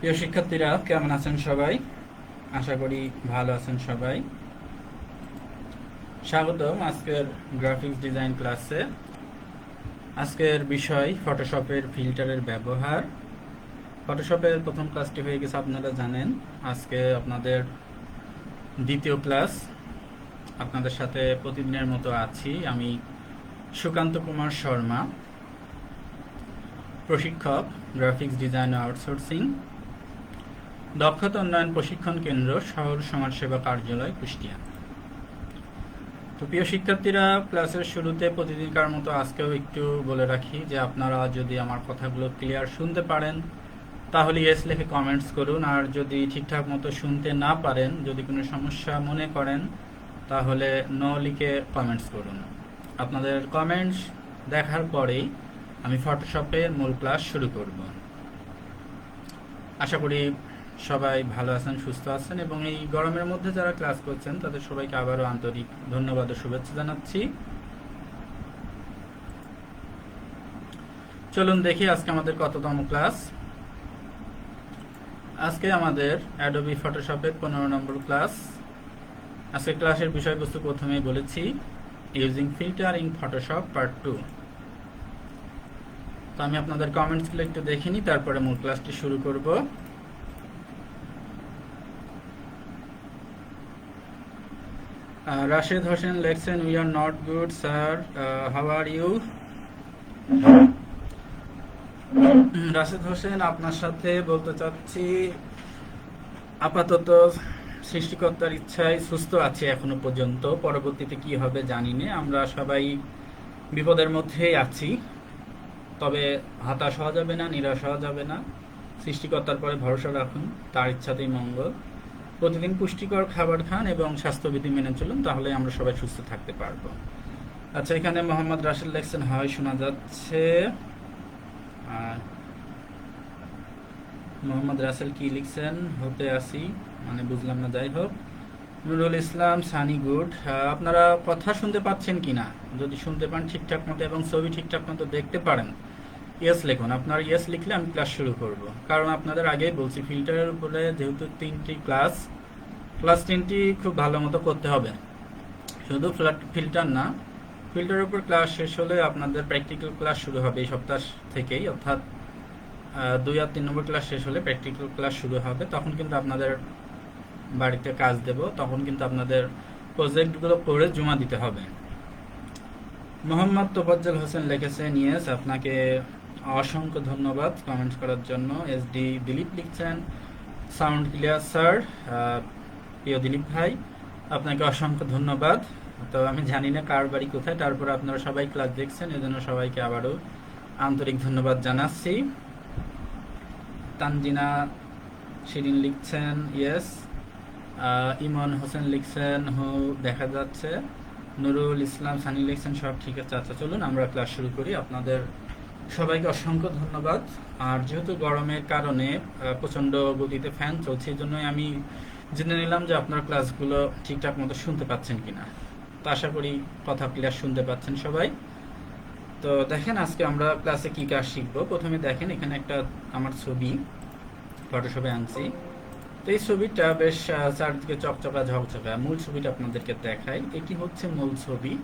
প্রিয় শিক্ষার্থীরা, কেমন আছেন সবাই? আশা করি ভালো আছেন সবাই। স্বাগতম আজকের গ্রাফিক্স ডিজাইন ক্লাসে। আজকের বিষয় ফটোশপের ফিল্টারের ব্যবহার। ফটোশপের প্রথম ক্লাসটি হয়ে গেছে, আপনারা জানেন। আজকে আপনাদের দ্বিতীয় ক্লাস। আপনাদের সাথে প্রতিদিনের মতো আছি আমি, সুকান্ত কুমার শর্মা, প্রশিক্ষক, গ্রাফিক্স ডিজাইন ও আউটসোর্সিং, দক্ষতা উন্নয়ন প্রশিক্ষণ কেন্দ্র, শহর সমাজসেবা কার্যালয়, কুষ্টিয়া। তো প্রিয় শিক্ষার্থীরা, ক্লাসের শুরুতে প্রতিদিনকার মতো আজকেও একটু বলে রাখি যে আপনারা যদি আমার কথাগুলো ক্লিয়ার শুনতে পারেন তাহলে ইয়েস লিখে কমেন্টস করুন, আর যদি ঠিকঠাক মতো শুনতে না পারেন, যদি কোনো সমস্যা মনে করেন, তাহলে নো লিখে কমেন্টস করুন। আপনাদের কমেন্টস দেখার পরেই আমি ফটোশপের মূল ক্লাস শুরু করব। আশা করি সবাই ভালো আছেন, সুস্থ আছেন, এবং এই গরমের মধ্যে যারা ক্লাস করছেন তাদের সবাইকে আবারও আন্তরিক ধন্যবাদ ও শুভেচ্ছা জানাচ্ছি। চলুন দেখি আজকে আমাদের কততম ক্লাস। আজকে আমাদের অ্যাডোবি ফটোশপের 15 নম্বর ক্লাস। আজকে ক্লাসের বিষয়বস্তু প্রথমেই বলেছি, using filter in Photoshop part 2। তো আমি আপনাদের কমেন্টসগুলো একটু দেখে নিই, তারপরে মূল ক্লাসটি শুরু করব। রাশেদ হোসেন লেখছেন, we are not good sir, how are you? Rashed Hossain, আপনার সাথে বলতে চাচ্ছি আপাতত সৃষ্টিকর্তার ইচ্ছায় সুস্থ আছি এখনো পর্যন্ত। পরবর্তীতে কি হবে জানি না, আমরা সবাই বিপদের মধ্যেই আছি। তবে হতাশ হওয়া যাবে না, নিরাশ হওয়া যাবে না। সৃষ্টিকর্তার পরে ভরসা রাখুন, তার ইচ্ছাতেই মঙ্গল। প্রতিদিন পুষ্টিকর খাবার খান এবং স্বাস্থ্যবিধি মেনে চলুন, তাহলে আমরা সবাই সুস্থ থাকতে পারবো। আচ্ছা, এখানে মোহাম্মদ রাসেল লেখছেন, হয় শোনা যাচ্ছে। আর মোহাম্মদ রাসেল কি লিখছেন, হতে আসি, মানে বুঝলাম না, যাই হোক। নুরুল ইসলাম সানি, গুড। আপনারা কথা শুনতে পাচ্ছেন কিনা? যদি শুনতে পান ঠিকঠাক মতো এবং ছবি ঠিকঠাক মতো দেখতে পারেন, ইয়েস লিখুন। আপনারা ইয়েস লিখলে আমি ক্লাস শুরু করব। কারণ আপনাদের আগেই বলছি, ফিল্টারের উপরে যেহেতু 3টি ক্লাস 3টি খুব ভালো মতো করতে হবে। শুধু ফিল্টার না, ফিল্টারের উপর ক্লাস শেষ হলে আপনাদের প্র্যাকটিক্যাল ক্লাস শুরু হবে এই সপ্তাহ থেকেই, অর্থাৎ 2 আর 3 নম্বর ক্লাস শেষ হলে প্র্যাকটিক্যাল ক্লাস শুরু হবে। তখন কিন্তু আপনাদের বাড়িতে কাজ দেব, তখন কিন্তু আপনাদের প্রজেক্টগুলো করে জমা দিতে হবে। মোহাম্মদ তোফাজ্জল হোসেন লিখেছেন, ইয়েস, আপনাকে অসংখ্য ধন্যবাদ কমেন্টস করার জন্য। এসডি দিলীপ লিখছেন, সাউন্ড ক্লিয়ার স্যার। প্রিয় দিলীপ ভাই, আপনাকে অসংখ্য ধন্যবাদ। তো আমি জানি না কার বাড়ি কোথায়, তারপর আপনারা সবাই ক্লাস দেখছেন, এজন্য সবাইকে আবারও আন্তরিক ধন্যবাদ জানাচ্ছি। তানজিনা শিরিন লিখছেন, ইয়েস। ইমন হোসেন লিখছেন, হু, দেখা যাচ্ছে। নুরুল ইসলাম সানি লিখছেন, সব ঠিক আছে। আচ্ছা, চলুন আমরা ক্লাস শুরু করি। আপনাদের সবাইকে অসংখ্য ধন্যবাদ। আর যেহেতু গরমের কারণে প্রচণ্ড গতিতে ফ্যান চলছে, এই জন্যই আমি জেনে নিলাম যে আপনার ক্লাসগুলো ঠিকঠাক মতো শুনতে পাচ্ছেন কিনা। তো আশা করি কথা ক্লিয়ার শুনতে পাচ্ছেন সবাই। তো দেখেন আজকে আমরা ক্লাসে কি কাজ শিখবো। প্রথমে দেখেন, এখানে একটা আমার ছবি ফটোশপে আনছি। তো এই ছবিটা বেশ চারদিকে চকচকা ঝকঝকা। মূল ছবিটা আপনাদেরকে দেখাই, এটি হচ্ছে মূল ছবি।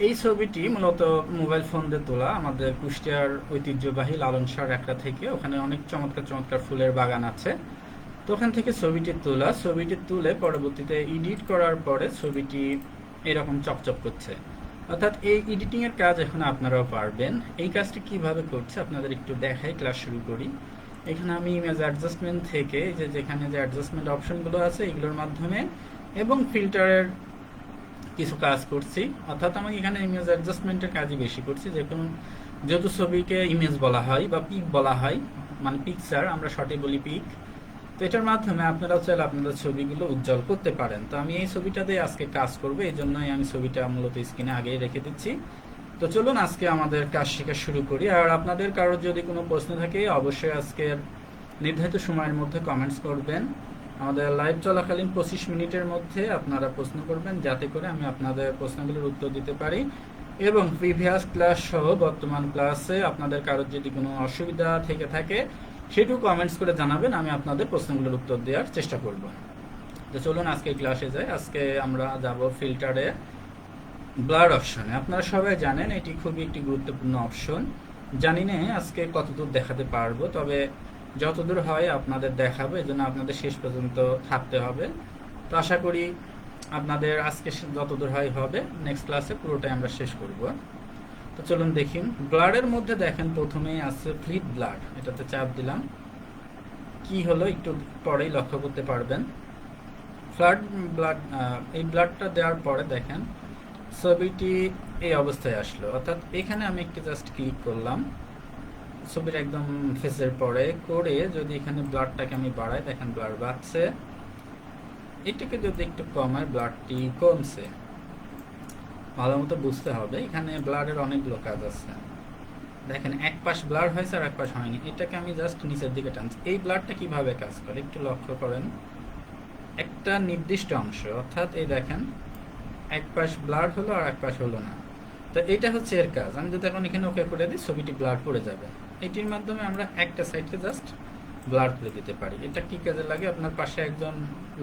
এই ছবিটি মূলত মোবাইল ফোন দিয়ে তোলা, আমাদের কুষ্টিয়ার ঐতিহ্যবাহী লালন শাহর একটা থেকে। ওখানে অনেক চমৎকার চমৎকার ফুলের বাগান আছে। তো ওখান থেকে ছবিটি তোলা। ছবিটি তুলে পরবর্তীতে এডিট করার পরে ছবিটি এরকম চকচক করছে। অর্থাৎ এই এডিটিং এর কাজ এখন আপনারাও পারবেন। এই কাজটি কিভাবে করছে আপনাদের একটু দেখাই, ক্লাস শুরু করি। এখানে আমি ইমেজ অ্যাডজাস্টমেন্ট থেকে যেখানে যে অ্যাডজাস্টমেন্ট অপশনগুলো আছে এগুলোর মাধ্যমে এবং ফিল্টারের কিছু কাজ করছি। অর্থাৎ আমি এখানে ইমেজ অ্যাডজাস্টমেন্টের কাজই বেশি করছি। যেহেতু ছবিকে ইমেজ বলা হয় বা পিক বলা হয়, মানে পিকচার, আমরা শর্টে বলি পিক। তো এটার মাধ্যমে আপনারাও চাইলে আপনাদের ছবিগুলো উজ্জ্বল করতে পারেন। তো আমি এই ছবিটাতে আজকে কাজ করবো, এই জন্যই আমি ছবিটা মূলত স্ক্রিনে আগেই রেখে দিচ্ছি। তো চলুন আজকে আমাদের কাজ শেখা শুরু করি। আর আপনাদের কারোর যদি কোনো প্রশ্ন থাকে অবশ্যই আজকের নির্ধারিত সময়ের মধ্যে কমেন্টস করবেন। আমাদের লাইভ চলাকালীন 25 মিনিটের মধ্যে আপনারা প্রশ্ন করবেন, যাতে করে আমি আপনাদের প্রশ্নগুলোর উত্তর দিতে পারি। এবং প্রিভিয়াস ক্লাস সহ বর্তমান ক্লাসে আপনাদের কারোর যদি কোনো অসুবিধা থেকে থাকে সেটুকু কমেন্টস করে জানাবেন, আমি আপনাদের প্রশ্নগুলোর উত্তর দেওয়ার চেষ্টা করব। তো চলুন আজকে ক্লাসে যাই। আজকে আমরা যাব ফিল্টারে ব্লার অপশনে। আপনারা সবাই জানেন এটি খুবই একটি গুরুত্বপূর্ণ অপশন। জানি না আজকে কতদূর দেখাতে পারবো, তবে যতদূর হয় আপনাদের দেখাবো, এই জন্য আপনাদের শেষ পর্যন্ত থাকতে হবে। তো আশা করি আপনাদের আজকে যতদূর হয় হবে, নেক্সট ক্লাসে পুরোটাই আমরা শেষ করব। তো চলুন দেখি। ব্লারের মধ্যে দেখেন প্রথমেই আছে ফ্লিপ ব্লার, এটাতে চাপ দিলাম। কি হলো একটু পরেই লক্ষ্য করতে পারবেন। ফ্লাড ব্লাড, এই ব্লাডটা দেওয়ার পরে দেখেন ছবিটি এই অবস্থায় আসলো, অর্থাৎ এখানে আমি একটু জাস্ট ক্লিক করলাম ছবির একদম ফেসের পরে করে, যদি এখানে ব্লাডটাকে আমি বাড়াই দেখেন ব্লাড বাড়ছে, এটাকে যদি একটু কমায় ব্লাডটি কমছে। ভালো মতো বুঝতে হবে, এখানে ব্লাডের অনেকগুলো কাজ আছে। দেখেন এক পাশ ব্লার হয়েছে আর এক পাশ হয়নি, এটাকে আমি জাস্ট নিচের দিকে টানছি। এই ব্লাডটা কিভাবে কাজ করে একটু লক্ষ্য করেন। একটা নির্দিষ্ট অংশ, অর্থাৎ এই দেখেন এক পাশ ব্লার হলো আর এক পাশ হলো না, তো এটা হচ্ছে এর কাজ। আমি যদি এখন এখানে ওকে করে দিই ছবিটি ব্লার পড়ে যাবে। এটির মাধ্যমে আমরা একটা সাইডকে জাস্ট ব্লার করে দিতে পারি। এটা কি কাজে লাগে? আপনার পাশে একজন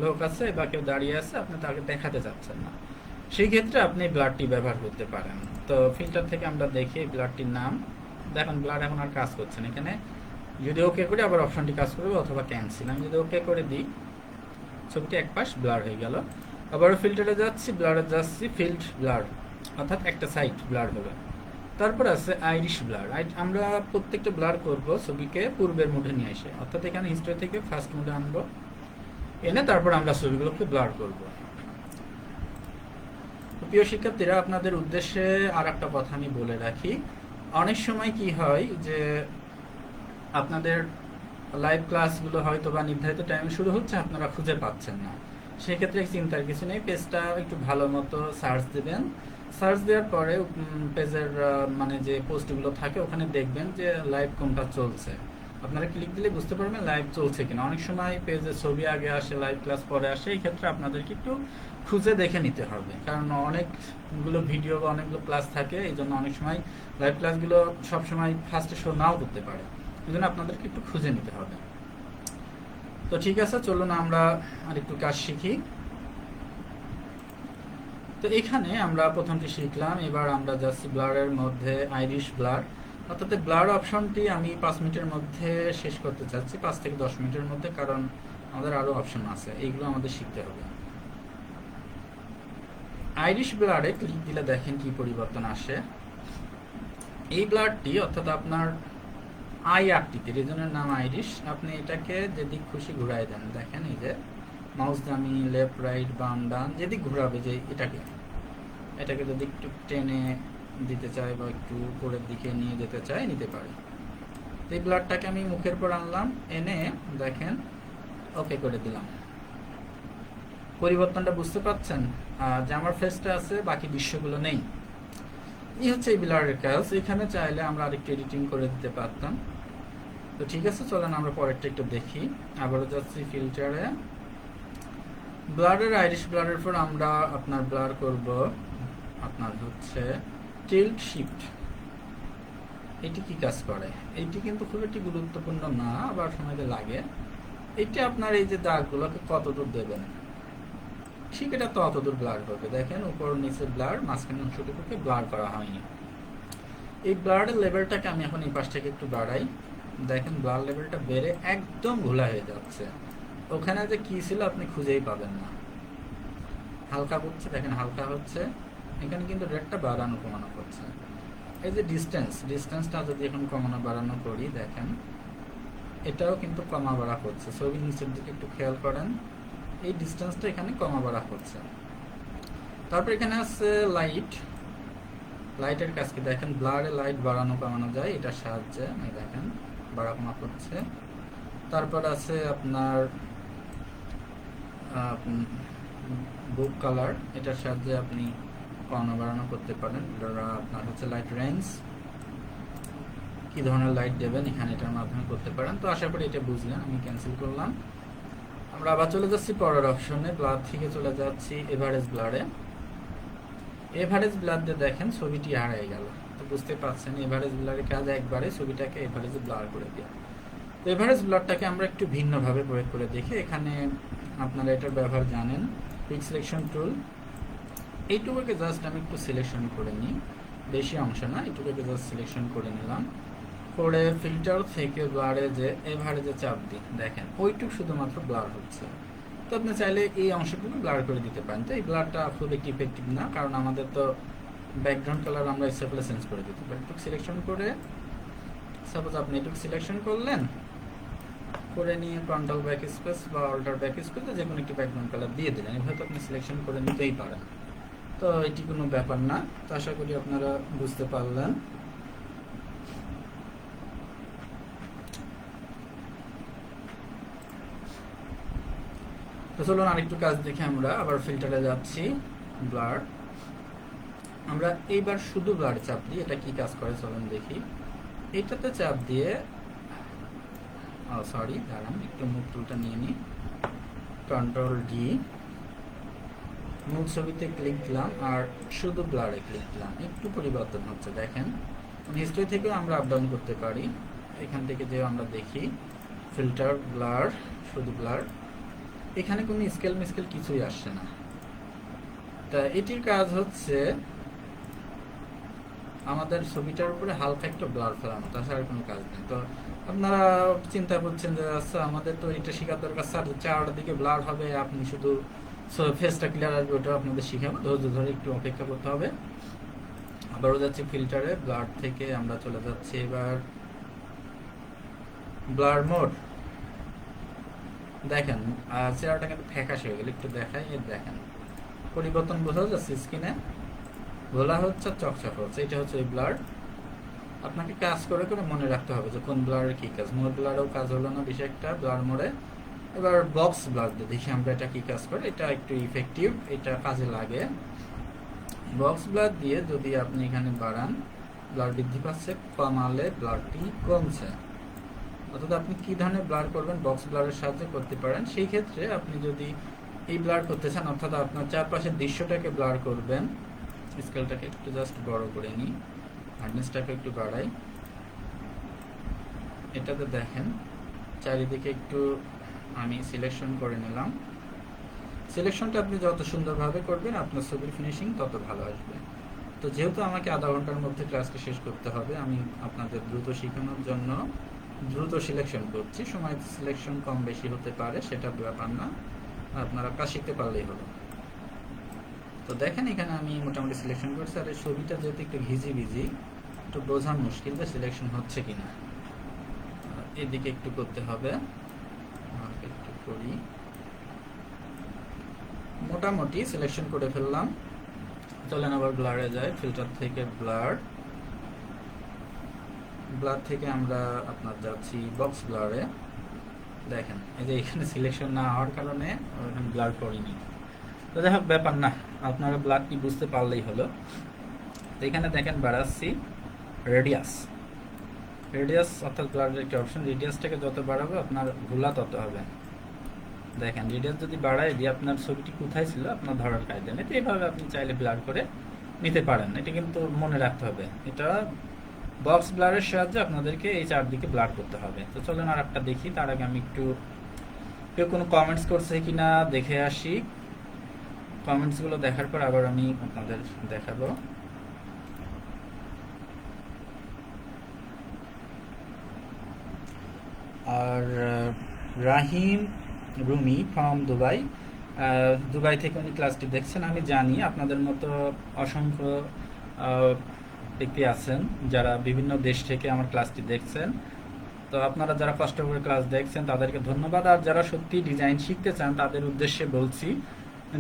লোক আছে বা কেউ দাঁড়িয়ে আছে, আপনি তাকে দেখাতে চাচ্ছেন না, সেই ক্ষেত্রে আপনি ব্লারটি ব্যবহার করতে পারেন। তো ফিল্টার থেকে আমরা দেখি ব্লারটির নাম। দেখুন ব্লার এখন আর কাজ করছে না। এখানে যদি ওকে করি আবার অপশনটি কাজ করবে অথবা ক্যান্সেল। আমি যদি ওকে করে দিই ছবিটি এক পাশ ব্লার হয়ে গেল। আবারও ফিল্টারে যাচ্ছি, ব্লারে যাচ্ছি, ফিল্ড ব্লার, অর্থাৎ একটা সাইড ব্লার হবে। তারপর আছে আইরিশ ব্লার। আমরা প্রত্যেকটা ব্লার করব ছবিকে পূর্বের মুডে নিয়ে এসে, অর্থাৎ এখানে হিস্ট্রি থেকে ফার্স্ট মুডে আনবো, এনে তারপর আমরা ছবিগুলোকে ব্লার করব। প্রিয় শিক্ষার্থীরা, আপনাদের উদ্দেশ্যে আর একটা কথা আমি বলে রাখি। অনেক সময় কি হয় যে আপনাদের লাইভ ক্লাসগুলো হয়তো বা নির্ধারিত টাইমে শুরু হচ্ছে, আপনারা খুঁজে পাচ্ছেন না। সেক্ষেত্রে চিন্তার কিছু নেই, পেজটা একটু ভালো মতো সার্চ দেবেন। সার্চ দেওয়ার পরে পেজের মানে যে পোস্টগুলো থাকে ওখানে দেখবেন যে লাইভ কোনটা চলছে। আপনারা ক্লিক দিলে বুঝতে পারবেন লাইভ চলছে কিনা। অনেক সময় পেজে ছবি আগে আসে, লাইভ ক্লাস পরে আসে, এই ক্ষেত্রে আপনাদেরকে একটু খুঁজে দেখে নিতে হবে, কারণ অনেকগুলো ভিডিও বা অনেকগুলো ক্লাস থাকে, এই জন্য অনেক সময় লাইভ ক্লাসগুলো সবসময় ফার্স্টে শো নাও করতে পারে, এই জন্য আপনাদেরকে একটু খুঁজে নিতে হবে। তো ঠিক আছে, চলুন আমরা আর একটু কাজ শিখি। তো এখানে আমরা প্রথমটি শিখলাম, এবার আমরা যাচ্ছি ব্লারের মধ্যে আইরিশ ব্লার, অর্থাৎ ব্লার অপশনটি আমি 5 মিনিটের মধ্যে শেষ করতে চাচ্ছি, 5 থেকে 10 মিনিটের মধ্যে, কারণ আমাদের আরও অপশন আছে, এইগুলো আমাদের শিখতে হবে। আইরিশ ব্লারে ক্লিক দিলে দেখেন কি পরিবর্তন আসে। এই ব্লারটি অর্থাৎ আপনার আই আকৃতির, এই জন্য নাম আইরিশ। আপনি এটাকে যেদিক খুশি ঘুরাই দেন, দেখেন এই যে মাউস দিয়ে আমি লেফট রাইট বাম ডান যেদিক ঘুরাবে, যে এটাকে যদি একটু টেনে দিতে চাই বা একটু উপরের দিকে নিয়ে যেতে চাই নিতে পারি। এই ব্লারটাকে আমি মুখের পর আনলাম, এনে দেখেন ওকে করে দিলাম। পরিবর্তনটা বুঝতে পারছেন? যে আমার ফেসটা আছে, বাকি দৃশ্যগুলো নেই। এই হচ্ছে এই ব্লারের কাজ। এখানে চাইলে আমরা আরেকটু এডিটিং করে দিতে পারতাম। তো ঠিক আছে, চলেন আমরা পরেরটা একটু দেখি। আবারও যাচ্ছি ফিল্টারে, ব্লারের আইরিশ ব্লারের পর আমরা আপনার ব্লার করব আপনার হচ্ছে টিল্ট শিফট। এটি কি কাজ করে? এটি কিন্তু খুব একটি গুরুত্বপূর্ণ না, আবার সময় লাগে। এটি আপনার এই যে দাগগুলোকে কতদূর দেবেন ঠিক এটা তো অতদূর ব্লার করবে। দেখেন উপর নিচে ব্লার, মাঝখানে অংশটুকুকে ব্লার করা হয়নি। এই ব্লারের লেভেলটাকে আমি এখন এই পাশ থেকে একটু বাড়াই। দেখেন ব্লার লেভেলটা বেড়ে একদম ঘোলা হয়ে যাচ্ছে, ওখানে যে কি ছিল আপনি খুঁজেই পাবেন না। হালকা করছে, দেখেন হালকা হচ্ছে, এখানে কিন্তু রেটটা বাড়ানো কমানো করছে। এই যে ডিস্টেন্সটা যদি এখন কমানো বাড়ানো করি, দেখেন এটাও কিন্তু কমা বাড়া করছে। ছবির নিচের দিকে একটু খেয়াল করেন, এই ডিস্টেন্সটা এখানে কমা বাড়া করছে। তারপর এখানে আছে লাইটের কাজ কি দেখেন, ব্লারে লাইট বাড়ানো কমানো যায় এটার সাহায্যে, দেখেন বাড়া কমা করছে। তারপর আছে আপনার বুক কালার, এটার সাহায্যে আপনি কমানো বাড়ানো করতে পারেন। আপনার হচ্ছে লাইট রেঞ্জ, কি ধরনের লাইট দেবেন এখানে এটার মাধ্যমে করতে পারেন। তো আশা করি এটা বুঝলেন, আমি ক্যান্সেল করলাম। আমরা আবার চলে যাচ্ছি পরের অপশনে, ব্লার থেকে চলে যাচ্ছি এভারেজ ব্লারে। এভারেজ ব্লার দিয়ে দেখেন ছবিটি হারিয়ে গেল। তো বুঝতে পারছেন এভারেজ ব্লারের কাজ একবারে ছবিটাকে এভারেজে ব্লার করে দেওয়া। তো এভারেজ ব্লারটাকে আমরা একটু ভিন্নভাবে প্রয়োগ করে দেখি। এখানে আপনারা এটার ব্যবহার জানেন, পিক সিলেকশন টুল, এইটুকুকে জাস্ট আমি একটু সিলেকশন করে নিই, বেশি অংশ না, এইটুকুকে জাস্ট সিলেকশন করে নিলাম, করে ফিল্টার থেকে ব্লারে যে এভারেজে চাপ দিই, দেখেন ওইটুকু শুধুমাত্র ব্লার হচ্ছে। তো আপনি চাইলে এই অংশটুকু ব্লার করে দিতে পারেন। তো এই ব্লারটা খুব একটি ইফেক্টিভ না, কারণ আমাদের তো ব্যাকগ্রাউন্ড কালার আমরা ইচ্ছা করলে চেঞ্জ করে দিতে পারি। এটুকু সিলেকশন করে, সাপোজ আপনি এটুকু সিলেকশন করলেন, করে নিয়ে কন্ট্রোল ব্যাক স্পেস বা অল্টার ব্যাক স্পেসে যে কোনো একটি ব্যাকগ্রাউন্ড কালার দিয়ে দিলেন, এভাবে আপনি সিলেকশন করে নিতেই পারেন। তো এটি কোনো ব্যাপার না। তো আশা করি আপনারা বুঝতে পারলেন। তো চলুন আরেকটু কাজ দেখে আমরা আবার ফিল্টারে যাচ্ছি, ব্লার। আমরা এইবার শুধু ব্লার চাপ দিই, এটা কি কাজ করে চলুন দেখি। এইটাতে চাপ দিয়ে, সরি দাঁড়ান, একটু মুভ টুলটা নিয়ে নিই, কন্ট্রোল ডি, মূল ছবিতে ক্লিক দিলাম আর শুধু ব্লারে ক্লিক দিলাম, একটু পরিবর্তন হচ্ছে দেখেন। হিস্ট্রি থেকেও আমরা আপ ডাউন করতে পারি, এখান থেকে যে আমরা দেখি ফিল্টার, ব্লার, শুধু ব্লার, এখানে কোনো স্কেল মিস্কেল কিছুই আসছে না। তা এটির কাজ হচ্ছে আমাদের ছবিটার উপরে হালকা একটু ব্লার ফেলানো, তাছাড়া কোনো কাজ নেই। তো আপনারা চিন্তা করছেন যে আচ্ছা আমাদের তো এটা শেখার দরকার স্যার, চারদিকে ব্লার হবে, আপনি শুধু ফেসটা ক্লিয়ার আসবে, ওটা আপনাদের শিখাবো, ধৈর্য ধরে একটু অপেক্ষা করতে হবে। আবারও যাচ্ছি ফিল্টারে, ব্লার থেকে আমরা চলে যাচ্ছি এবার ব্লার মোড। দেখেন চেহারাটা কিন্তু ফ্যাকাশে হয়ে গেল, একটু দেখাই, দেখেন পরিবর্তন বোঝা যাচ্ছে স্ক্রিনে, বলা হচ্ছে চকচক হচ্ছে, এটা হচ্ছে এই ব্লার। আপনাকে কাজ করে করে মনে রাখতে হবে যে কোন ব্লারের কি কাজ। মোড ব্লারেও কাজ হলো না বেশি একটা, ব্লার মোড়ে। এবার বক্স ব্লার দিয়ে দেখি আমরা এটা কি কাজ করে, এটা একটু ইফেক্টিভ, এটা কাজে লাগে। বক্স ব্লার দিয়ে যদি আপনি এখানে বাড়ান, ব্লার বৃদ্ধি পাচ্ছে, কমালে ব্লারটি কমছে। অর্থাৎ আপনি কি ধরনের ব্লার করবেন বক্স ব্লারের সাহায্যে করতে পারেন। সেই ক্ষেত্রে আপনি যদি এই ব্লার করতে চান, অর্থাৎ আপনার চারপাশের দৃশ্যটাকে ব্লার করবেন, স্কেলটাকে একটু জাস্ট বড় করে নিই, হার্ডনেসটাকে একটু বাড়াই, এটাতে দেখেন চারিদিকে একটু আমি সিলেকশন করে নিলাম। সিলেকশনটা আপনি যত সুন্দরভাবে করবেন আপনার ছবির ফিনিশিং তত ভালো আসবে। তো যেহেতু আমাকে আধা ঘন্টার মধ্যে ক্লাসকে শেষ করতে হবে, আমি আপনাদের দ্রুত শেখানোর জন্য দ্রুত সিলেকশন করছি। সময় সিলেকশন কম বেশি হতে পারে, সেটা ব্যাপার না, আপনারা কাজ শিখতে পারলেই হলো। তো দেখেন এখানে আমি মোটামুটি সিলেকশন করছি, আর এই ছবিটা যেহেতু একটু ভিজি ভিজি, একটু বোঝা মুশকিল যে সিলেকশন হচ্ছে কিনা, এদিকে একটু করতে হবে, একটু করি, মোটামুটি সিলেকশন করে ফেললাম। চলেন আবার ব্লারে যাই, ফিল্টার থেকে ব্লার, ব্লার থেকে আমরা আপনার যাচ্ছি বক্স ব্লারে। দেখেন এই যে এখানে সিলেকশন না হওয়ার কারণে ব্লার করিনি। তো যাই হোক ব্যাপার না, আপনারা ব্লারটি বুঝতে পারলেই হলো। তো এখানে দেখেন বাড়াচ্ছি রেডিয়াস, রেডিয়াস অর্থাৎ ব্লারের একটি অপশন, রেডিয়াসটাকে যত বাড়াবো আপনার ঘোলা তত হবে। দেখেন রেডিয়াস যদি বাড়ায় দিয়ে আপনার ছবিটি কোথায় ছিল আপনার ধরার কায়দা নেই। তো এইভাবে আপনি চাইলে ব্লার করে নিতে পারেন, এটা কিন্তু মনে রাখতে হবে, এটা বক্স ব্লারের সাহায্যে আপনাদেরকে এই চারদিকে ব্লার করতে হবে। তো চলেন আর একটা দেখি, তার আগে আমি একটু কেউ কোনো কমেন্টস করছে কিনা দেখে আসি। কমেন্টসগুলো দেখার পর আবার আমি আপনাদের দেখাবো। আর রাহিম রুমি ফ্রম দুবাই, দুবাই থেকে উনি ক্লাসটি দেখছেন। আমি জানি আপনাদের মতো অসংখ্য ব্যক্তি আছেন যারা বিভিন্ন দেশ থেকে আমার ক্লাসটি দেখছেন। তো আপনারা যারা কষ্ট করে ক্লাস দেখছেন তাদেরকে ধন্যবাদ। আর যারা সত্যি ডিজাইন শিখতে চান তাদের উদ্দেশ্যে বলছি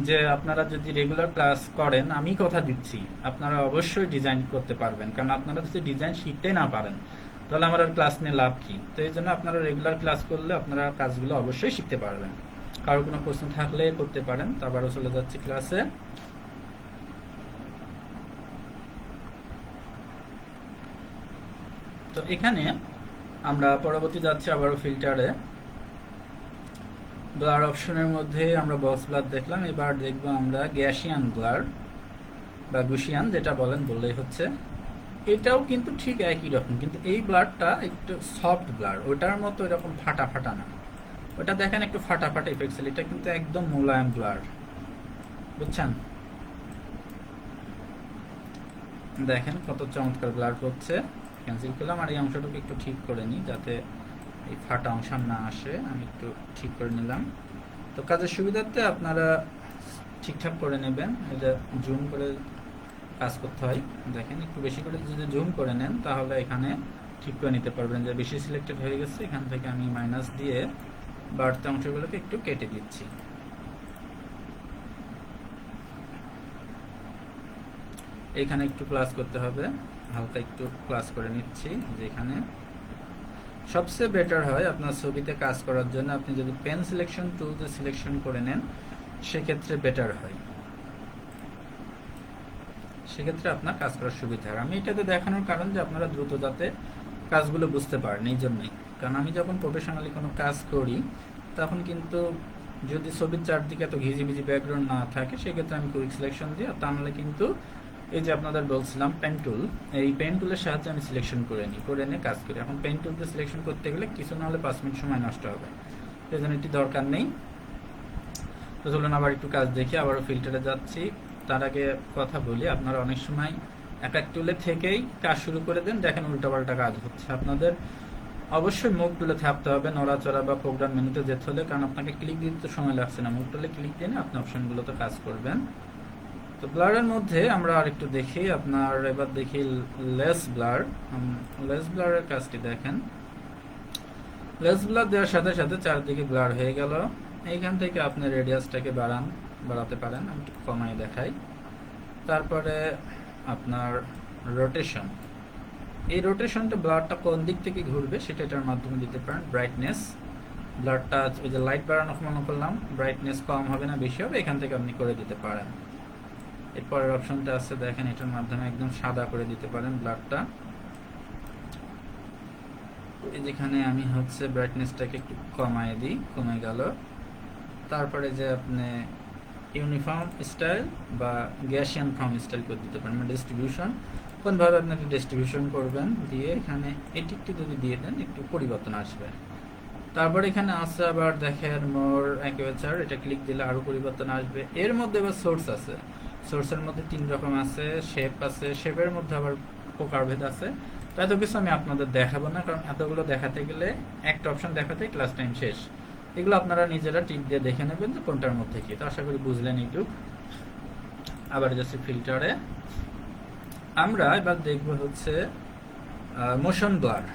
যে আপনারা যদি রেগুলার ক্লাস করেন, আমি কথা দিচ্ছি আপনারা অবশ্যই ডিজাইন করতে পারবেন। কারণ আপনারা যদি ডিজাইন শিখতে না পারেন তাহলে আমার আর ক্লাস নিয়ে লাভ কি। তো এই জন্য আপনারা রেগুলার ক্লাস করলে আপনারা কাজগুলো অবশ্যই শিখতে পারবেন। কারো কোনো প্রশ্ন থাকলে করতে পারেন। তারপরে চলে যাচ্ছি ক্লাসে। তো এখানে আমরা পরবর্তী যাচ্ছি আবারও ফিল্টারে, ব্লার অপশনের মধ্যে আমরা বক্স ব্লার দেখলাম। এবার দেখবো আমরা গ্যাসিয়ান ব্লার বা গুশিয়ান, যেটা বলেন বললেই হচ্ছে। এটাও কিন্তু ঠিক একই রকম, কিন্তু এই ব্লারটা একটু সফট ব্লার, ওটার মতো এরকম ফাটা ফাটা না। ওটা দেখেন একটু ফাটা ফাটা ইফেক্টস, এটা কিন্তু একদম মোলায়েম ব্লার, বুঝছেন? দেখেন কত চমৎকার ব্লার করছে। ক্যান্সেল করলাম, আর এই অংশটুকু একটু ঠিক করে নিই যাতে এই ফাটা অংশ না আসে। আমি একটু ঠিক করে নিলাম। তো কাজের সুবিধার্থে আপনারা ঠিকঠাক করে নেবেন। এটা জুম করে কাজ করতে হয়, দেখেন একটু বেশি করে যদি জুম করে নেন তাহলে এখানে ঠিক করে নিতে পারবেন যে বেশি সিলেক্টেড হয়ে গেছে। এখান থেকে আমি মাইনাস দিয়ে বাড়তি অংশগুলোকে একটু কেটে দিচ্ছি। এখানে একটু প্লাস করতে হবে, হালকা একটু প্লাস করে নিচ্ছি। যেখানে সবচেয়ে বেটার হয় আপনার ছবিতে কাজ করার জন্য আপনি যদি পেন সিলেকশন টুল দিয়ে সিলেকশন করে নেন, সেক্ষেত্রে বেটার হয়, সেক্ষেত্রে আপনার কাজ করার সুবিধা হয়। আমি এটাতে দেখানোর কারণ যে আপনারা দ্রুত যাতে কাজগুলো বুঝতে পারেন, এই জন্যই। কারণ আমি যখন প্রফেশনালি কোনো কাজ করি তখন কিন্তু যদি ছবির চারদিকে এত ঘিজিবিজি ব্যাকগ্রাউন্ড না থাকে, সেক্ষেত্রে আমি কুইক সিলেকশন দিই। আর তা নাহলে কিন্তু এই যে আপনাদের বলছিলাম পেন টুল, এই পেন টুলের সাহায্যে আমি সিলেকশন করে নিই, করে নিয়ে কাজ করি। এখন পেন টুল দিয়ে সিলেকশন করতে গেলে কিছু না হলে 5 মিনিট সময় নষ্ট হবে, সেই জন্য এটি দরকার নেই। তো চলুন আবার একটু কাজ দেখি, আবারও ফিল্টারে যাচ্ছি। তার আগে কথা বলি, আপনারা অনেক সময় এক এক টুলে থেকেই কাজ শুরু করে দেন, দেখেন উল্টাপাল্টা কাজ হচ্ছে। আপনাদের অবশ্যই মুভ টুলে থাকতে হবে, নড়াচড়া বা প্রোগ্রাম মেনুতে যেতে হলে, কারণ আপনাকে ক্লিক দিতে তো সময় লাগছে না। মুভ টুলে ক্লিক দিয়ে আপনি অপশনগুলোতে কাজ করবেন। তো ব্লারের মধ্যে আমরা আরেকটু দেখি, আপনার এবার দেখি লেস ব্লার। লেস ব্লারের কাজটি দেখেন, লেস ব্লার দেওয়ার সাথে সাথে চারদিকে ব্লার হয়ে গেল। এইখান থেকে আপনি রেডিয়াসটাকে বাড়াতে পারেন, আমি একটু কমাই দেখাই। তারপরে আপনার রোটেশন, এই রোটেশনটা ব্লারটা কোন দিক থেকে ঘুরবে সেটা এটার মাধ্যমে দিতে পারেন। ব্রাইটনেস, ব্লারটা ওই যে লাইট বাড়ানো কমানো করলাম, ব্রাইটনেস কম হবে না বেশি হবে, এখান থেকে আপনি করে দিতে পারেন। এরপরের অপশনটা আছে দেখেন, এটার মাধ্যমে একদম সাদা করে দিতে পারেন ব্লারটা। এই যেখানে আমি হচ্ছে ব্রাইটনেসটাকে একটু কমায় দিই, কমে গেল। তারপরে যে আপনি ইউনিফর্ম স্টাইল বা গ্যাসিয়ান ফর্ম স্টাইল করে দিতে পারেন, মানে ডিস্ট্রিবিউশন কোনভাবে আপনি ডিস্ট্রিবিউশন করবেন, দিয়ে এখানে এটি একটু যদি দিয়ে দেন একটু পরিবর্তন আসবে। তারপর এখানে আছে আবার দেখেন মোর অ্যাকুয়েচার, এটা ক্লিক দিলে আরও পরিবর্তন আসবে। এর মধ্যে আবার সোর্স আছে, সোর্সের মধ্যে 3 রকম আছে, শেপ আছে, শেপের মধ্যে আবার প্রকারভেদ আছে। তো এত কিছু আমি আপনাদের দেখাবো না, কারণ এতগুলো দেখাতে গেলে একটা অপশন দেখাতে ক্লাস টাইম শেষ। এগুলো আপনারা নিজেরা টিপ দিয়ে দেখে নেবেন যে কোনটার মধ্যে কি। তো আশা করি বুঝলেন একটু। আবার যাচ্ছি ফিল্টারে, আমরা এবার দেখব হচ্ছে মোশন ব্লার।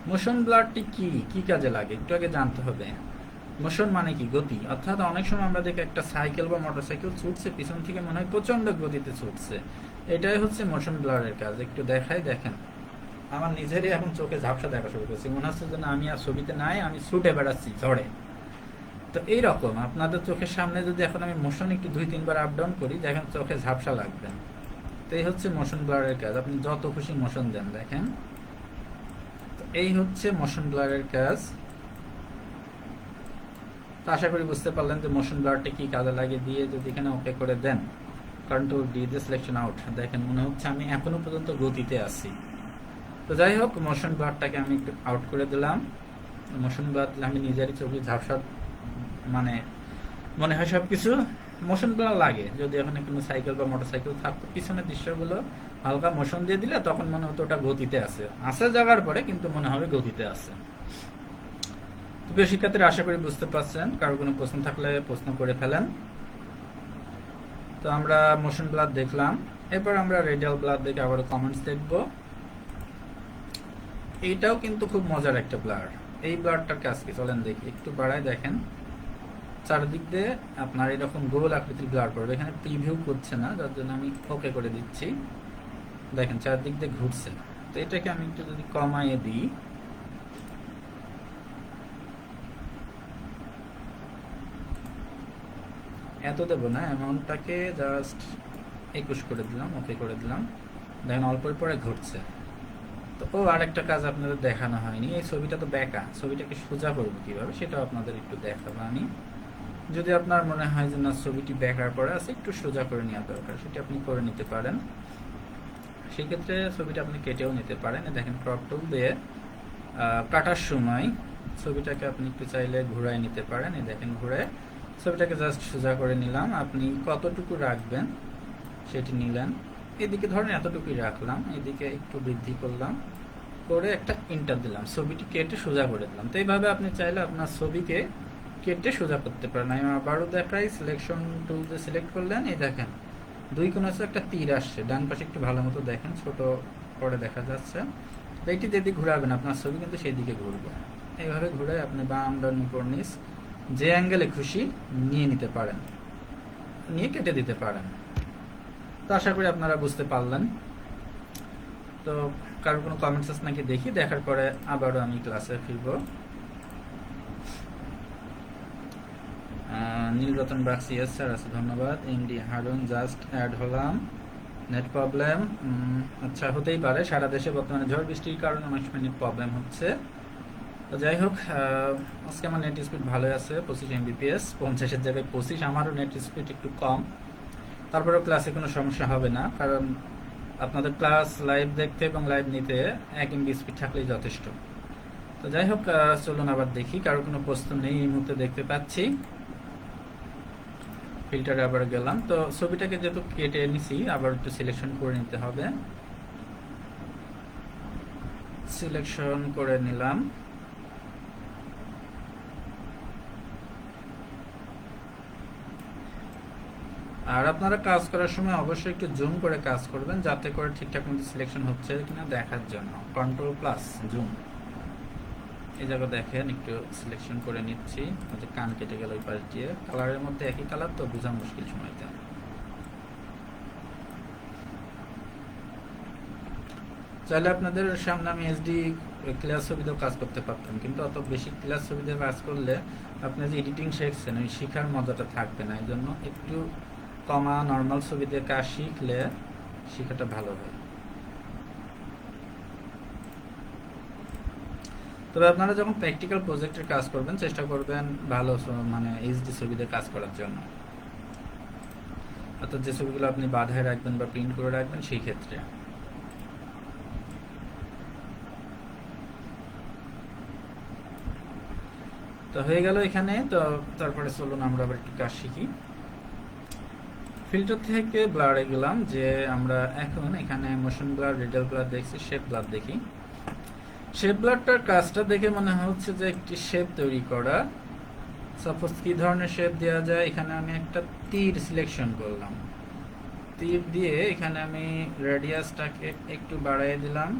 মোশন ব্লারটি কি কি কাজে লাগে একটু আগে জানতে হবে। মোশন মানে কি? গতি। অর্থাৎ অনেক সময় আমরা দেখি একটা সাইকেল বা মোটরসাইকেল ছুটছে, পিছন থেকে মনে হয় প্রচন্ড গতিতে ছুটছে, এটাই হচ্ছে মোশন ব্লারের কাজ। একটু দেখাই, দেখেন আমার নিজেরই এখন চোখে ঝাপসা দেখা শুরু করছে, মনে হচ্ছে যে না আমি আর ছবিতে নাই, আমি ছুটে বেড়াচ্ছি ঝড়ে। তো এইরকম আপনাদের চোখের সামনে যদি এখন আমি মোশন একটু 2-3 বার আপ ডাউন করি, দেখেন চোখে ঝাপসা লাগবে। তো এই হচ্ছে মোশন ব্লারের কাজ, আপনি যত খুশি মোশন দেন, দেখেন। তো এই হচ্ছে মোশন ব্লারের কাজ। তো আশা করি বুঝতে পারলেন যে মোশন ব্লারটা কি কাজে লাগে। দিয়ে যদি এখানে ওকে করে দেন, কন্ট্রোল ডি দিয়ে সিলেকশন আউট, দেখেন মনে হচ্ছে আমি এখনো পর্যন্ত গতিতে আছি। তো যাই হোক, মোশন ব্লারটাকে আমি একটু আউট করে দিলাম। মোশন ব্লার দিলে আমি নিজেরই চোখে ঝাপসা, মানে মনে হয় সব কিছু মোশন ব্লার লাগে। যদি এখানে কোনো সাইকেল বা মোটরসাইকেল থাকতো, পিছনের দৃশ্যগুলো হালকা মোশন দিয়ে দিলে তখন মনে হতো ওটা গতিতে আছে যাওয়ার পরে, কিন্তু মনে হবে গতিতে আছে। তো প্রিয় শিক্ষার্থীরা, আশা করি বুঝতে পারছেন। কারো কোনো প্রশ্ন থাকলে প্রশ্ন করে ফেলেন। তো আমরা মোশন ব্লার দেখলাম, এরপর আমরা রেডিয়াল ব্লার দেখে আবার কমেন্টস দেখব। এইটাও কিন্তু খুব মজার একটা ব্লার। এই ব্লারটার কাজ কি চলেন দেখি, একটু বাড়ায় দেখেন। চারদিক দিয়ে আপনার এরকম গোল আকৃতির ব্লার করবে, এখানে প্রিভিউ করছে না, যার জন্য আমি ওকে করে দিচ্ছি। দেখেন চারদিক দিয়ে ঘুরছে। তো এটাকে আমি একটু যদি কমাইয়ে দিই, এত দেবো না, অ্যামাউন্টটাকে জাস্ট 21 করে দিলাম, ওকে করে দিলাম। দেখেন অল্প পরে ঘুরছে। তো আরেকটা কাজ আপনাদের দেখানো হয়নি, এই ছবিটা তো বেঁকা, ছবিটাকে সোজা করবো কিভাবে সেটাও আপনাদের একটু দেখাবো আমি। যদি আপনার মনে হয় যে না ছবিটি বেঁকার পরে আছে, একটু সোজা করে নেওয়া দরকার, সেটা আপনি করে নিতে পারেন। সেক্ষেত্রে ছবিটা আপনি কেটেও নিতে পারেন। দেখেন ক্রপ টুল দিয়ে কাটার সময় ছবিটাকে আপনি একটু চাইলে ঘুরাই নিতে পারেন। এই দেখেন ঘুরে ছবিটাকে জাস্ট সোজা করে নিলাম। আপনি কতটুকু রাখবেন সেটি নিলেন, এদিকে ধরেন এতটুকুই রাখলাম, এদিকে একটু বৃদ্ধি করলাম, করে একটা ইন্টার দিলাম, ছবিটি কেটে সোজা করে দিলাম। তো এইভাবে আপনি চাইলে আপনার ছবিকে কেটে সোজা করতে পারেন। আমি আবারও দেখাই, সিলেকশন টুল দিয়ে সিলেক্ট করলেন, এই দেখেন দুই কোণ আছে, একটা তীর আসছে ডান পাশে, একটু ভালো মতো দেখেন, ছোট করে দেখা যাচ্ছে। এইটি যেদিকে ঘুরাবেন আপনার ছবি কিন্তু সেই দিকে ঘুরবে। এইভাবে ঘুরে আপনি বাম ডান উপর নিচ যে অ্যাঙ্গেলে খুশি নিয়ে নিতে পারেন, নিয়ে কেটে দিতে পারেন। তো আশা করি আপনারা বুঝতে পারলেন। তো কারোর কোনো কমেন্টস আছে নাকি দেখি, দেখার পরে আবারও আমি ক্লাসে ফিরব। নীলরতন বাক্স, ইয়েস স্যার আছে, ধন্যবাদ। এমডি হারুন, জাস্ট অ্যাড হলাম, নেট প্রবলেম। আচ্ছা, হতেই পারে, সারা দেশে বর্তমানে ঝড় বৃষ্টির কারণে অনেক সময় নেট প্রবলেম হচ্ছে। তো যাই হোক, আজকে আমার নেট স্পিড ভালোই আছে, 25 MBPS, 50-এর জায়গায় 25। আমারও নেট স্পিড একটু কম, তারপরেও ক্লাসে কোনো সমস্যা হবে না, কারণ আপনাদের ক্লাস লাইভ দেখতে এবং লাইভ নিতে 1 MB স্পিড থাকলেই যথেষ্ট। তো যাই হোক, চলুন আবার দেখি, কারো কোনো প্রশ্ন নেই এই মুহূর্তে দেখতে পাচ্ছি। ফিল্টারে আবার গেলাম, তো ছবিটাকে যেহেতু কেটে নিছি আবার একটু সিলেকশন করে নিতে হবে। সিলেকশন করে নিলাম। আর আপনারা কাজ করার সময় অবশ্যই একটু জুম করে কাজ করবেন, যাতে করে ঠিকঠাক মতো সিলেকশন হচ্ছে কিনা দেখার জন্য। কন্ট্রোল প্লাস জুম, এই জায়গা দেখেন একটু সিলেকশন করে নিচ্ছি। যে কান কেটে গেল ওই পাশ দিয়ে, কালারের মধ্যে একই কালার তো বোঝা মুশকিল সময়তে। চাইলে আপনাদের সামনে আমি এইচডি ক্লিয়ার ছবিতেও কাজ করতে পারতাম, কিন্তু অত বেশি ক্লিয়ার ছবিতে কাজ করলে আপনি যে এডিটিং শিখছেন ওই শেখার মজাটা থাকবে না। এই জন্য একটু কমা নর্মাল ছবিতে কাজ শিখলে শেখাটা ভালো হয়। তবে আপনারা যখন প্র্যাকটিক্যাল প্রজেক্টের কাজ করবেন চেষ্টা করবেন ভালো মানে এইচডি ছবিতে কাজ করার জন্য, অর্থাৎ যে ছবিগুলো আপনি বাঁধায় রাখবেন বা প্রিন্ট করে রাখবেন সেই ক্ষেত্রে। তো হয়ে গেল এখানে। তো তারপরে চলুন আমরা আবার একটু কাজ শিখি। ফিল্টার থেকে ব্লারে গেলাম, যে আমরা এখন এখানে মোশন ব্লার, রেডিয়াল ব্লার দেখছি, শেপ ব্লার দেখি। শেপ ব্লারটার কাজটা দেখে মনে হচ্ছে যে একটি শেপ তৈরি করা। সাপোজ কি ধরনের শেপ দেওয়া যায়, এখানে আমি একটা তীর সিলেকশন করলাম, তীর দিয়ে এখানে আমি রেডিয়াসটাকে একটু বাড়াই দিলাম,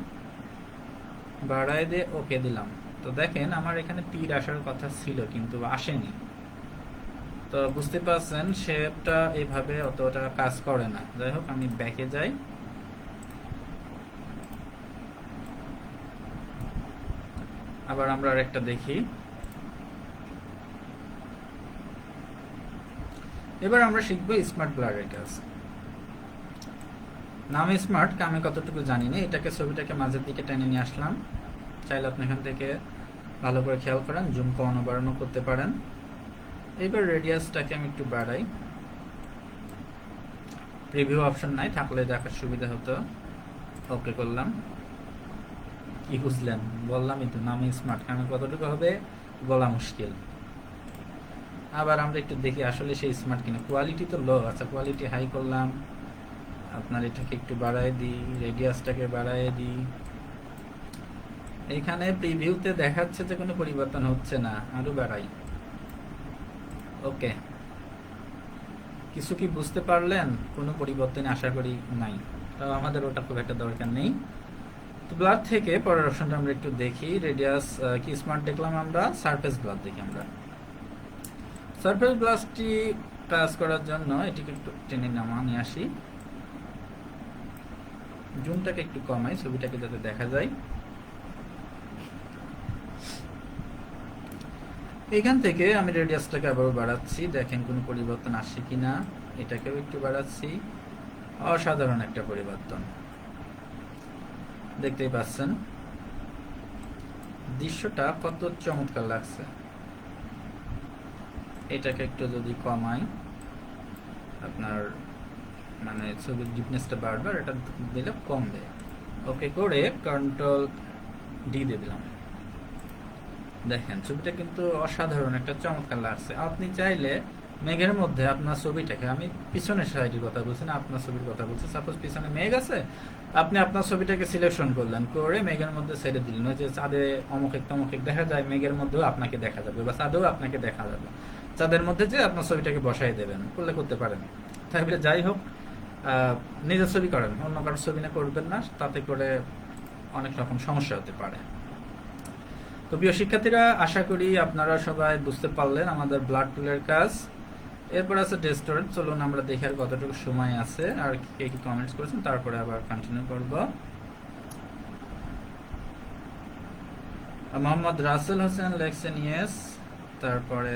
বাড়াই দিয়ে ওকে দিলাম। তো দেখেন আমার এখানে তীর আসার কথা ছিল কিন্তু আসেনি। তো বুঝতে পারছেন শেপটা এইভাবে অতটা কাজ করে না। যাই হোক, আমি ব্যাকে যাই, আবার আমরা আরেকটা দেখি। এবার আমরা শিখবো স্মার্ট ব্লারের কাজ। নাম স্মার্ট, আমি কতটুকু জানি না। এটাকে ছবিটাকে মাঝের দিকে টেনে নিয়ে আসলাম, চাইলে আপনি এখান থেকে ভালো করে খেয়াল করেন, জুম কমানো বাড়ানো করতে পারেন। এবার রেডিয়াসটাকে আমি একটু বাড়াই, প্রিভিউ অপশন নাই, থাকলে দেখার সুবিধা হতো। ওকে করলাম। কি বুঝলেন? বললামই তো নামে স্মার্ট, আমি কতটুকু হবে বলা মুশকিল। আবার আমরা একটু দেখি আসলে সেই স্মার্ট কিনা। কোয়ালিটি তো লো, আচ্ছা কোয়ালিটি হাই করলাম, আপনার এটাকে একটু বাড়ায় দিই, রেডিয়াসটাকে বাড়ায় দিই। এইখানে প্রিভিউতে দেখাচ্ছে যে কোনো পরিবর্তন হচ্ছে না, আরো বাড়াই। ওকে, কিছু কি বুঝতে পারলেন? কোনো পরিবর্তন আশা করি নাই, তাও আমাদের ওটা খুব একটা দরকার নেই। তো ব্লার থেকে পরের অপশনটা আমরা একটু দেখি। রেডিয়াস কি স্মার্ট দেখলাম আমরা, সারফেস ব্লার দেখি আমরা। সারফেস ব্লারটি কাজ করার জন্য এটিকে একটু টেনে নামিয়ে আসি, জুমটাকে একটু কমাই ছবিটাকে যাতে দেখা যায়। এখান থেকে আমি রেডিয়াসটাকে আবার বাড়াচ্ছি, দেখেন কোনো পরিবর্তন আসছে কিনা। এটাকেও একটু বাড়াচ্ছি, অসাধারণ একটা পরিবর্তন দেখতেই পাচ্ছেন। দৃশ্যটা কত চমৎকার লাগছে। এটাকে একটু যদি কমাই, আপনার মানে ছবির ডিপনেসটা বাড়বে, আর এটা দিলে কমবে। ওকে করে কন্ট্রোল ডি দিয়ে দিলাম। দেখেন ছবিটা কিন্তু অসাধারণ একটা চমৎকার লাগছে। আপনি চাইলে মেঘের মধ্যে আপনার ছবিটাকে, আমি পিছনের সাইডের কথা বলছি না, আপনার ছবির কথা বলছি, সাপোজ পিছনে মেঘ আছে, আপনি আপনার ছবিটাকে সিলেকশন করলেন, করে মেঘের মধ্যে ছেড়ে দিলেন, ওই যে চাঁদে অমুক তমুক দেখা যায়, মেঘের মধ্যেও আপনাকে দেখা যাবে, বা চাঁদেও আপনাকে দেখা যাবে, চাঁদের মধ্যে যে আপনার ছবিটাকে বসাই দেবেন, করলে করতে পারেন। তাহলে যাই হোক, নিজের ছবি করেন, অন্য কারোর ছবি না করবেন না, তাতে করে অনেক রকম সমস্যা হতে পারে। তো প্রিয় শিক্ষার্থীরা, আশা করি আপনারা সবাই বুঝতে পারলেন আমাদের ব্লাড টুলের কাজ। এরপর আছে ডেস্কটপ। চলুন আমরা দেখি আর কতটুকু সময় আছে, আর কে কি কমেন্টস করেছেন, তারপরে আবার কন্টিনিউ করব। মোহাম্মদ রাসেল হোসেন লেখছেন ইয়েস। তারপরে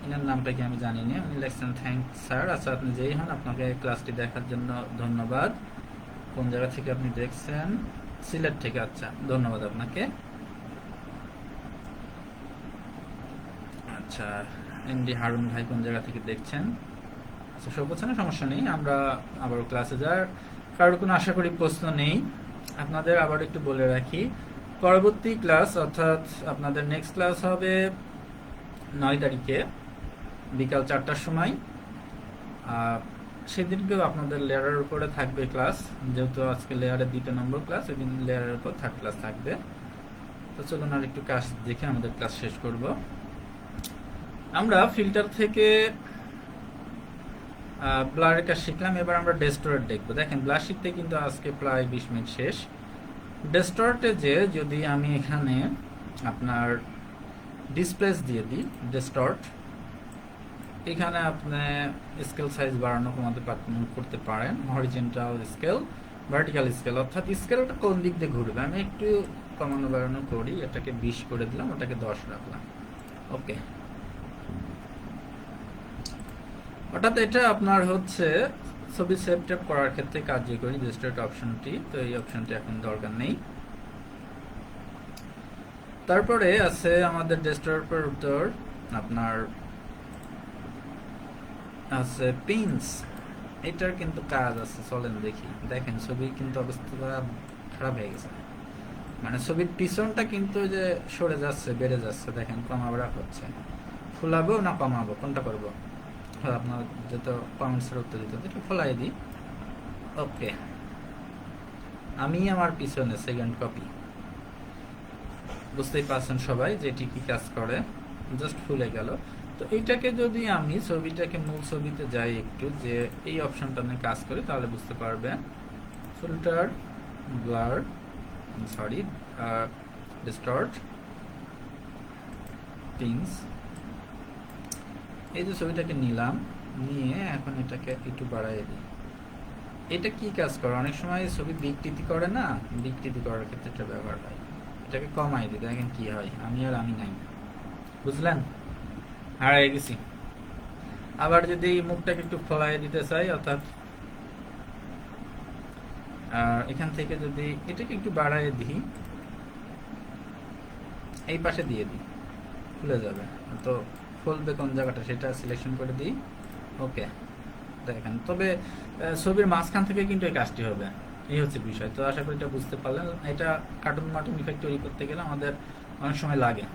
এনার নামটা কি আমি জানি না, উনি লেখছেন থ্যাংকস স্যার। আচ্ছা, আপনি যেই হন, আপনাকে ক্লাসটি দেখার জন্য ধন্যবাদ। কোন জায়গা থেকে আপনি দেখছেন? সিলেট থেকে। আচ্ছা, ধন্যবাদ আপনাকে। আচ্ছা, এমডি হারুন ভাই কোন জায়গা থেকে দেখছেন? আচ্ছা, সব বলছে না, সমস্যা নেই, আমরা আবার ক্লাসে যাওয়ার কারোর কোনো আশা করি প্রশ্ন নেই। আপনাদের আবার একটু বলে রাখি, পরবর্তী ক্লাস অর্থাৎ আপনাদের নেক্সট ক্লাস হবে 9 তারিখে বিকাল 4টার সময়। সেদিনকেও আপনাদের লেয়ারের উপরে থাকবে ক্লাস, যেহেতু আজকে লেয়ারের 2 নম্বর ক্লাস, ওই দিন লেয়ারের উপর 3rd ক্লাস থাকবে। তো চলুন আর একটু কাজ দেখে আমাদের ক্লাস শেষ করব। আমরা ফিল্টার থেকে ব্লারের কাজ শিখলাম, এবার আমরা ডেস্টোরেট দেখবো। দেখেন ব্লার শিখতে কিন্তু আজকে প্রায় 20 মিনিট শেষ। ডেস্টোরেটে যে যদি আমি এখানে আপনার ডিসপ্লেস দিয়ে দিই, ডেস্টোরেট, এখানে আপনি স্কেল সাইজ বাড়ানো কমাতে করতে পারেন, হরিজেন্টাল স্কেল, ভার্টিক্যাল স্কেল, অর্থাৎ স্কেলটা কোন দিক দিয়ে ঘুরবে। আমি একটু কমানো বাড়ানো করি, এটাকে 20 করে দিলাম, ওটাকে 10 রাখলাম। ওকে, অর্থাৎ এটা আপনার হচ্ছে ছবি সেভ টেপ করার ক্ষেত্রে কার্যকরী ডেস্টোরেট অপশনটি। তো এই অপশনটি এখন দরকার নেই। তারপরে আছে আমাদের ডেস্টোরেটের উত্তর আপনার আছে পিনস। এটার কিন্তু কাজ আছে, চলেন দেখি। দেখেন ছবির কিন্তু অবস্থা খারাপ হয়ে গেছে, মানে ছবির পিছনটা কিন্তু যে সরে যাচ্ছে, বেড়ে যাচ্ছে। দেখেন কমাবো হচ্ছে, ফুলাবো না কমাবো, কোনটা করবো? আপনার যত কমেন্টসের উত্তর দিতে একটু ফলাই দিই। ওকে, আমি আমার পিছনে সেকেন্ড কপি, বুঝতেই পারছেন সবাই যে এটি কি কাজ করে, জাস্ট ফুলে গেল। তো এইটাকে যদি আমি ছবিটাকে মূল ছবিতে যাই একটু, যে এই অপশনটা আমি কাজ করি, তাহলে বুঝতে পারবেন। Filter, blur, sorry, distort, pins. এই যে ছবিটাকে নিলাম, নিয়ে এখন এটাকে একটু বাড়াই দিই। এটা কি কাজ করে? অনেক সময় ছবি বিকৃতি করে না, বিকৃতি করার ক্ষেত্রে এটা ব্যবহার হয়। এটাকে কমাই দিই, দেখেন কি হয়। আমি আর আমি নাই, বুঝলেন? হারিয়ে গেছি। আবার যদি মুখটাকে একটু ফলাই দিতে চাই, অর্থাৎ এখান থেকে যদি এটাকে একটু বাড়াই দিই, এই পাশে দিয়ে দিই, খুলে যাবে। তো খুলবে কোন জায়গাটা সেটা সিলেকশন করে দিই। ওকে, দেখেন। তবে ছবির মাঝখান থেকে কিন্তু এই কাজটি হবে, এই হচ্ছে বিষয়। তো আশা করি এটা বুঝতে পারলেন। এটা কার্টুন মার্টুন ইফেক্ট তৈরি করতে গেলে আমাদের অনেক সময় লাগে।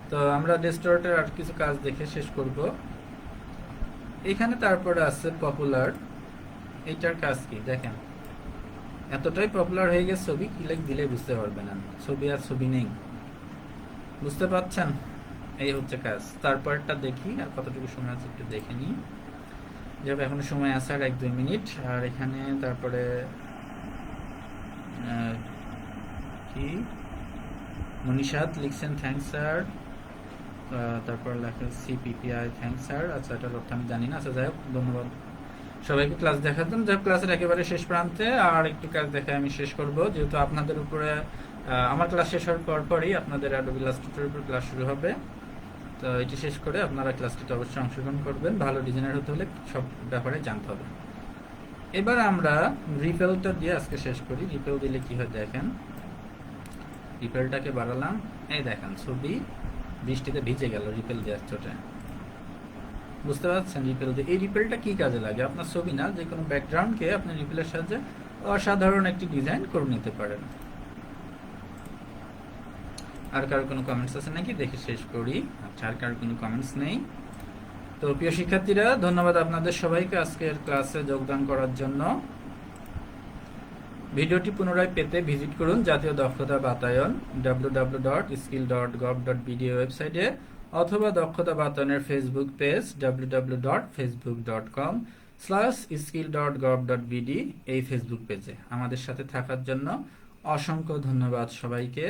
তো আমরা ডেস্টোরেটের আর কিছু কাজ দেখে শেষ করব। এখানে তারপরে আছে পপুলার। এইটার কাজ কি দেখেন, এতটাই পপুলার হয়ে গেছে ছবি, ক্লিক দিলে বুঝতে পারবেন না ছবি আর ছবি নেই, বুঝতে পারছেন? এই হচ্ছে কাজ। তারপরটা দেখি আর কতটুকু সময় আছে একটু দেখে নিই। যাবে এখনো সময় আছে আর 1-2 মিনিট। আর এখানে তারপরে কি মনীষাদ লিখছেন থ্যাংকস স্যার। তারপর লেখা সিপিপিআই থ্যাংকস স্যার। আচ্ছা, এটার অর্থ আমি জানি না। আচ্ছা, যাই হোক, ধন্যবাদ সবাইকে ক্লাস দেখার জন্য। যাই হোক, ক্লাসের একেবারে শেষ প্রান্তে আর একটু কাজ দেখে আমি শেষ করব, যেহেতু আপনাদের উপরে আমার ক্লাস শেষ হওয়ার পরই আপনাদের অ্যাডোবি ইলাস্ট্রেটরের উপর ক্লাস শুরু হবে। তো এটি শেষ করে আপনারা ক্লাসটিতে অবশ্যই অংশগ্রহণ করবেন। ভালো ডিজাইনার হতে হলে সব ব্যাপারে জানতে হবে। এবার আমরা রিপেলটা দিয়ে আজকে শেষ করি। রিপেল দিলে কি হয় দেখেন, রিপেলটাকে বাড়ালাম, এই দেখেন ছবি বৃষ্টিতে ভিজে গেল রিপেল দেওয়ার চোটে। বুঝতে পারছেন রিপেল দিয়ে? এই রিপেলটা কি কাজে লাগে? আপনার ছবি না, যে কোনো ব্যাকগ্রাউন্ডকে আপনি রিপেলের সাহায্যে অসাধারণ একটি ডিজাইন করে নিতে পারেন। আর কারো কোনো কমেন্টস আছে নাকি দেখে শেষ করি। আচ্ছা, আর কারো কোনো কমেন্টস নেই। তো প্রিয় শিক্ষার্থীরা, ধন্যবাদ আপনাদের সবাইকে আজকের ক্লাসে যোগদান করার জন্য। ভিডিওটি পুনরায় পেতে ভিজিট করুন জাতীয় দক্ষতা বাতায়ন www.skill.gov.bd ওয়েবসাইটে, অথবা দক্ষতা বাতায়নের ফেসবুক পেজ www.facebook.com/skill.gov.bd এই ফেসবুক পেজে। আমাদের সাথে থাকার জন্য অসংখ্য ধন্যবাদ সবাইকে।